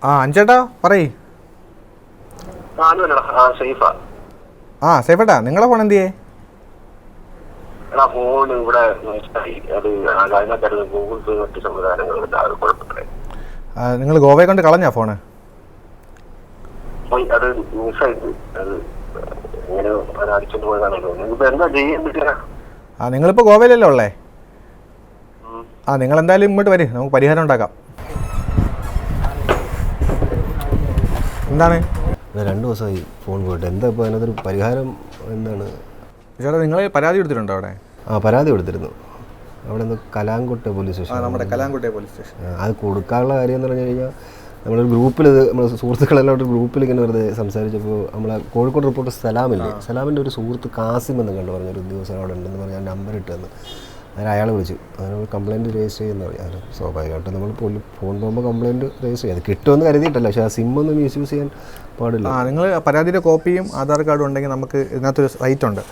അഞ്ചേട്ടാ പറയ്. സേഫേട്ടാ നിങ്ങളെ ഫോൺ എന്ത് ചെയ്യേ? നിങ്ങൾ ഗോവയെ കൊണ്ട് കളഞ്ഞാ ഫോണ്? നിങ്ങളിപ്പോ ഗോവയിലല്ലേ ഉള്ളേ? നിങ്ങൾ എന്തായാലും ഇങ്ങോട്ട് വരും, നമുക്ക് പരിഹാരം ഉണ്ടാക്കാം. എന്താണ്? 2 ദിവസമായി ഫോൺ പോയിട്ട്. എന്താ ഇപ്പോൾ അതിനകത്തൊരു പരിഹാരം എന്താണ് ചേട്ടാ? നിങ്ങൾ പരാതി കൊടുത്തിട്ടുണ്ടോ അവിടെ? പരാതി കൊടുത്തിരുന്നു. അവിടെ നിന്ന് കലാംകുട്ടെ പോലീസ് സ്റ്റേഷൻ. നമ്മുടെ കലാംകുട്ടെ പോലീസ് സ്റ്റേഷൻ. അത് കൊടുക്കാനുള്ള കാര്യം എന്ന് പറഞ്ഞു കഴിഞ്ഞാൽ നമ്മളൊരു ഗ്രൂപ്പിൽ, നമ്മൾ സുഹൃത്തുക്കളെല്ലാം ഒരു ഗ്രൂപ്പിൽ ഇങ്ങനെ വെറുതെ സംസാരിച്ചപ്പോൾ നമ്മളെ കോഴിക്കോട് റിപ്പോർട്ടർ സലാമില്ലേ, സലാമിൻ്റെ ഒരു സുഹൃത്ത് കാസിം എന്ന് കണ്ടു പറഞ്ഞൊരു ഉദ്യോഗസ്ഥൻ അവിടെ ഉണ്ടെന്ന് പറഞ്ഞാൽ നമ്പർ ഇട്ടെന്ന്. അങ്ങനെ അയാൾ വിളിച്ചു. അതിന് കംപ്ലയിൻറ്റ് രജിസ്റ്റർ ചെയ്യുന്ന പറയാം. അത് സ്വാഭാവികമായിട്ടും നമ്മൾ ഫോൺ പോകുമ്പോൾ കംപ്ലയിൻറ്റ് രജിസ്റ്റർ ചെയ്യും. അത് കിട്ടുമെന്ന് കരുതിയിട്ടല്ല, പക്ഷേ ആ സിമ്മൊന്നും മിസ്യൂസ് ചെയ്യാൻ പാടില്ല. നിങ്ങൾ പരാതിയുടെ കോപ്പിയും ആധാർ കാർഡും ഉണ്ടെങ്കിൽ നമുക്ക് ഇതിനകത്തൊരു സൈറ്റുണ്ട്.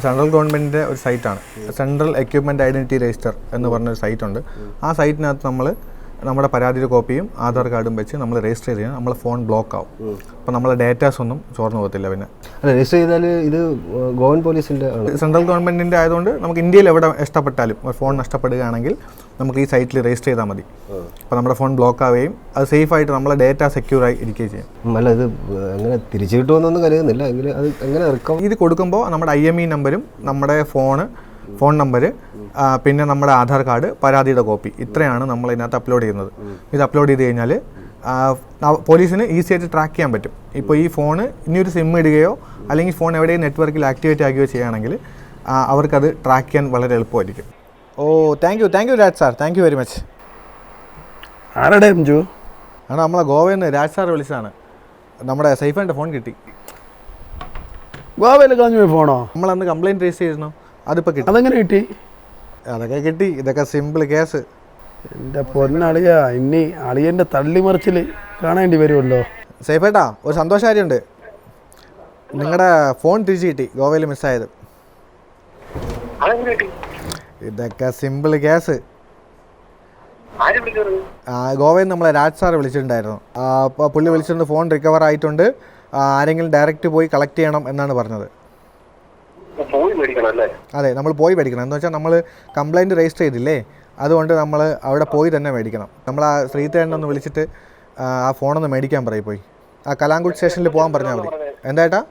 സെൻട്രൽ ഗവൺമെൻറ്റിൻ്റെ ഒരു സൈറ്റാണ്, സെൻട്രൽ എക്യുപ്മെൻറ്റ് ഐഡൻറ്റിറ്റി രജിസ്റ്റർ എന്ന് പറഞ്ഞൊരു സൈറ്റുണ്ട്. ആ സൈറ്റിനകത്ത് നമ്മൾ നമ്മുടെ പരാതിയുടെ കോപ്പിയും ആധാർ കാർഡും വെച്ച് നമ്മൾ രജിസ്റ്റർ ചെയ്ത് കഴിഞ്ഞാൽ നമ്മളെ ഫോൺ ബ്ലോക്ക് ആവും. അപ്പോൾ നമ്മളെ ഡേറ്റാസ് ഒന്നും ചോർന്നു പോകത്തില്ല. പിന്നെ രജിസ്റ്റർ ചെയ്താൽ ഇത് ഗവൺ പോലീസിൻ്റെ സെൻട്രൽ ഗവൺമെൻറ്റിൻ്റെ ആയതുകൊണ്ട് നമുക്ക് ഇന്ത്യയിൽ എവിടെ ഇഷ്ടപ്പെട്ടാലും ഒരു ഫോൺ നഷ്ടപ്പെടുകയാണെങ്കിൽ നമുക്ക് ഈ സൈറ്റിൽ രജിസ്റ്റർ ചെയ്താൽ മതി. അപ്പോൾ നമ്മുടെ ഫോൺ ബ്ലോക്ക് ആവുകയും അത് സേഫായിട്ട് നമ്മളെ ഡേറ്റ സെക്യൂറായി ഇരിക്കുകയും ചെയ്യും. അല്ല, ഇത് എങ്ങനെ തിരിച്ചു കിട്ടുമെന്നൊന്നും കരുതുന്നില്ല. എങ്കിൽ അത് എങ്ങനെ ഇത് കൊടുക്കുമ്പോൾ നമ്മുടെ IMEI നമ്പരും നമ്മുടെ ഫോൺ നമ്പർ, പിന്നെ നമ്മുടെ ആധാർ കാർഡ്, പരാതിയുടെ കോപ്പി, ഇത്രയാണ് നമ്മൾ ഇതിനകത്ത് അപ്ലോഡ് ചെയ്യുന്നത്. ഇത് അപ്ലോഡ് ചെയ്ത് കഴിഞ്ഞാൽ പോലീസിന് ഈസി ആയിട്ട് ട്രാക്ക് ചെയ്യാൻ പറ്റും. ഇപ്പോൾ ഈ ഫോണ് ഇനിയൊരു സിം ഇടുകയോ അല്ലെങ്കിൽ ഫോൺ എവിടെയും നെറ്റ്വർക്കിൽ ആക്ടിവേറ്റ് ആക്കുകയോ ചെയ്യുകയാണെങ്കിൽ അവർക്കത് ട്രാക്ക് ചെയ്യാൻ വളരെ എളുപ്പമായിരിക്കും. Thank you Raj sir, thank you very much. ആരുടെ എംജു? നമ്മളെ ഗോവയിൽ നിന്ന് രാജ് സാർ വിളിച്ചതാണ്. നമ്മുടെ സൈഫാൻ്റെ ഫോൺ കിട്ടി. ഗോവയിൽ കളഞ്ഞു പോയി ഫോണോ? നമ്മളന്ന് കംപ്ലയിൻറ്റ് രജിസ്റ്റർ ചെയ്തിരുന്നു, അതിപ്പോൾ കിട്ടി. അതെങ്ങനെ കിട്ടി? അതൊക്കെ കിട്ടി. ഇതൊക്കെ സിമ്പിൾ കേസ്. എൻ്റെ പൊന്നളിയ, ഇനി അളിയൻ്റെ തള്ളിമറിച്ചിൽ കാണേണ്ടി വരുമല്ലോ. സേഫേട്ടാ, ഒരു സന്തോഷകാര്യമുണ്ട്. നിങ്ങളുടെ ഫോൺ തിരിച്ചു കിട്ടി, ഗോവയിൽ മിസ്സായത്. ഇതൊക്കെ സിമ്പിൾ കേസ്. ഗോവയിൽ നമ്മളെ രാജ് സാർ വിളിച്ചിട്ടുണ്ടായിരുന്നു. അപ്പോൾ പുള്ളി വിളിച്ചിട്ടുണ്ട്, ഫോൺ റിക്കവർ ആയിട്ടുണ്ട്, ആരെങ്കിലും ഡയറക്റ്റ് പോയി കളക്ട് ചെയ്യണം എന്നാണ് പറഞ്ഞത്. അതെ, നമ്മൾ പോയി മേടിക്കണം. എന്ന് വെച്ചാൽ നമ്മൾ കംപ്ലയിൻറ്റ് രജിസ്റ്റർ ചെയ്തില്ലേ, അതുകൊണ്ട് നമ്മൾ അവിടെ പോയി തന്നെ മേടിക്കണം. നമ്മൾ ആ ശ്രീധരനൊന്ന് വിളിച്ചിട്ട് ആ ഫോണൊന്ന് മേടിക്കാൻ പറയും. പോയി ആ കലാംകുട്ട് സ്റ്റേഷനിൽ പോകാൻ പറഞ്ഞാൽ മതി. എന്താ?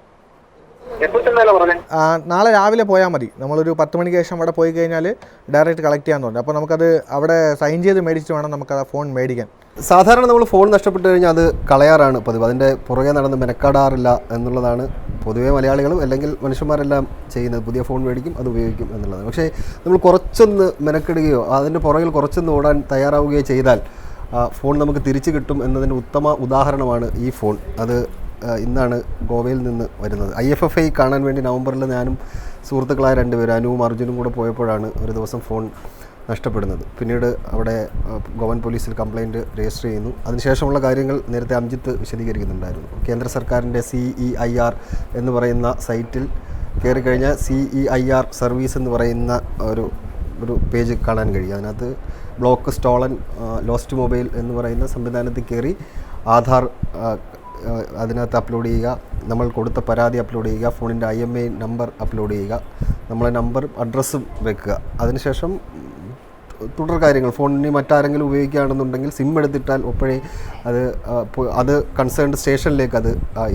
നാളെ രാവിലെ പോയാൽ മതി. നമ്മളൊരു 10 മണിക്ക് ശേഷം അവിടെ പോയി കഴിഞ്ഞാൽ ഡയറക്റ്റ് കളക്ട് ചെയ്യാൻ തോന്നുന്നു. അപ്പോൾ നമുക്കത് അവിടെ സൈൻ ചെയ്ത് മേടിച്ചിട്ട് വേണം നമുക്ക് ആ ഫോൺ മേടിക്കാൻ. സാധാരണ നമ്മൾ ഫോൺ നഷ്ടപ്പെട്ട് കഴിഞ്ഞാൽ അത് കളയാറാണ് പതിവ്. അതിൻ്റെ പുറകെ നടന്ന് മെനക്കാടാറില്ല എന്നുള്ളതാണ് പൊതുവേ മലയാളികളും അല്ലെങ്കിൽ മനുഷ്യന്മാരെല്ലാം ചെയ്യുന്നത്. പുതിയ ഫോൺ മേടിക്കും, അത് ഉപയോഗിക്കും എന്നുള്ളതാണ്. പക്ഷേ നമ്മൾ കുറച്ചൊന്ന് മെനക്കെടുകയോ അതിൻ്റെ പുറകിൽ കുറച്ചൊന്ന് ഓടാൻ തയ്യാറാവുകയോ ചെയ്താൽ ഫോൺ നമുക്ക് തിരിച്ചു കിട്ടും എന്നതിൻ്റെ ഉത്തമ ഉദാഹരണമാണ് ഈ ഫോൺ. അത് ഇന്നാണ് ഗോവയിൽ നിന്ന് വരുന്നത്. IFFI കാണാൻ വേണ്ടി നവംബറിൽ ഞാനും സുഹൃത്തുക്കളായ 2 പേര്, അനുവും അർജുനും കൂടെ പോയപ്പോഴാണ് ഒരു ദിവസം ഫോൺ നഷ്ടപ്പെടുന്നത്. പിന്നീട് അവിടെ ഗവൺ പോലീസിൽ കംപ്ലയിൻറ്റ് രജിസ്റ്റർ ചെയ്യുന്നു. അതിനുശേഷമുള്ള കാര്യങ്ങൾ നേരത്തെ അംജിത്ത് വിശദീകരിക്കുന്നുണ്ടായിരുന്നു. കേന്ദ്ര സർക്കാരിൻ്റെ CEIR എന്ന് പറയുന്ന സൈറ്റിൽ കയറി കഴിഞ്ഞാൽ CEIR സർവീസ് എന്ന് പറയുന്ന ഒരു പേജ് കാണാൻ കഴിയും. അതിനകത്ത് ബ്ലോക്ക് സ്റ്റോളൻ ലോസ്റ്റ് മൊബൈൽ എന്ന് പറയുന്ന സംവിധാനത്തിൽ കയറി ആധാർ അതിനകത്ത് അപ്ലോഡ് ചെയ്യുക, നമ്മൾ കൊടുത്ത പരാതി അപ്ലോഡ് ചെയ്യുക, ഫോണിൻ്റെ IMEI നമ്പർ അപ്ലോഡ് ചെയ്യുക, നമ്മളെ നമ്പർ അഡ്രസ്സും വെക്കുക. അതിനുശേഷം തുടർ കാര്യങ്ങൾ, ഫോണിന് മറ്റാരെങ്കിലും ഉപയോഗിക്കുകയാണെന്നുണ്ടെങ്കിൽ സിം എടുത്തിട്ടാൽ ഒപ്പോഴേ അത് കൺസേൺഡ് സ്റ്റേഷനിലേക്ക് അത്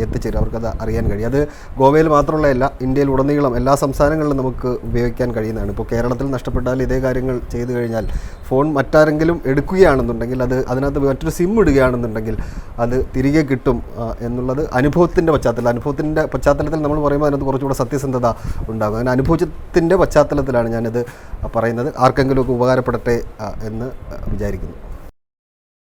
എത്തിച്ചേരും. അവർക്കത് അറിയാൻ കഴിയും. അത് ഗോവയിൽ മാത്രമുള്ളതല്ല, ഇന്ത്യയിൽ ഉടനീളം എല്ലാ സംസ്ഥാനങ്ങളിലും നമുക്ക് ഉപയോഗിക്കാൻ കഴിയുന്നതാണ്. ഇപ്പോൾ കേരളത്തിൽ നഷ്ടപ്പെട്ടാൽ ഇതേ കാര്യങ്ങൾ ചെയ്തു കഴിഞ്ഞാൽ ഫോൺ മറ്റാരെങ്കിലും എടുക്കുകയാണെന്നുണ്ടെങ്കിൽ അതിനകത്ത് മറ്റൊരു സിം ഇടുകയാണെന്നുണ്ടെങ്കിൽ അത് തിരികെ കിട്ടും എന്നുള്ളത് അനുഭവത്തിൻ്റെ പശ്ചാത്തലത്തിൽ നമ്മൾ പറയുമ്പോൾ അതിനകത്ത് കുറച്ചുകൂടെ സത്യസന്ധത ഉണ്ടാകും. അങ്ങനെ അനുഭവത്തിൻ്റെ പശ്ചാത്തലത്തിലാണ് ഞാനിത് പറയുന്നത്. ആർക്കെങ്കിലുമൊക്കെ ഉപകാരപ്പെടട്ടെ എന്ന് വിചാരിക്കുന്നു.